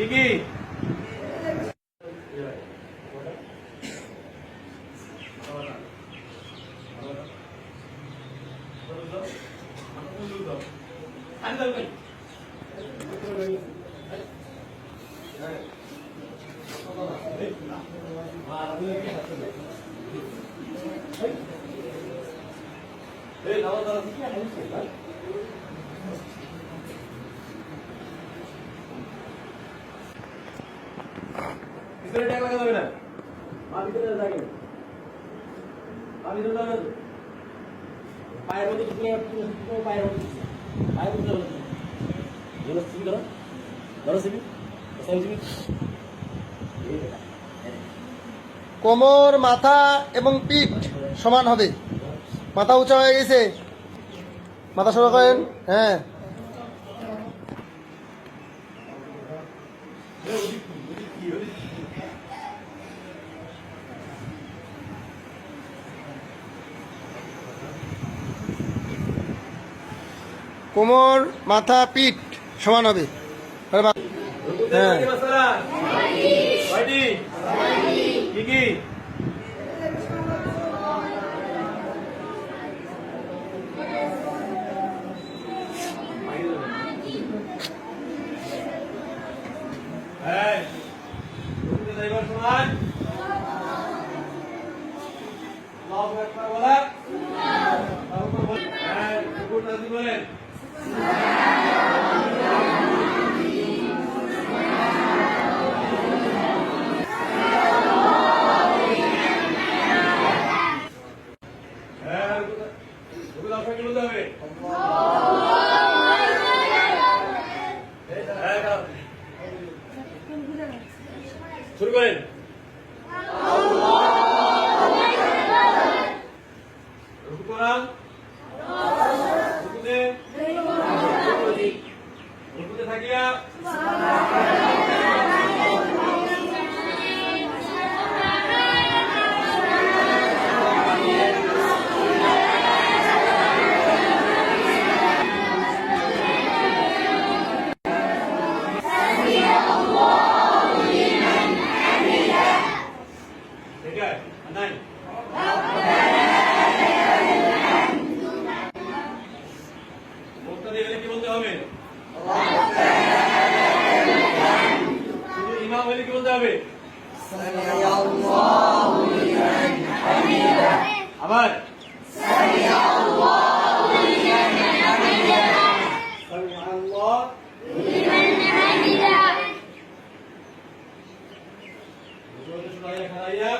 কি ভিতরে ট্যাগ লাগা যাবে না, ভিতরে যাবে পায়ের মধ্যে পায়ের মধ্যে কোমর, মাথা এবং পিঠ সমান হবে। মাথা উঁচা হয়ে গেছে, মাথা সোজা করেন। হ্যাঁ, কোমর, মাথা, পিঠ সমান হবে। হ্যাঁ, কি বলেন শুরু করেন। থাকিয়া নাই মুক্তা দিয়ে কি বলতে হবে? শুধু ইমাম হলে কি বলতে হবে? আবার খাইয়া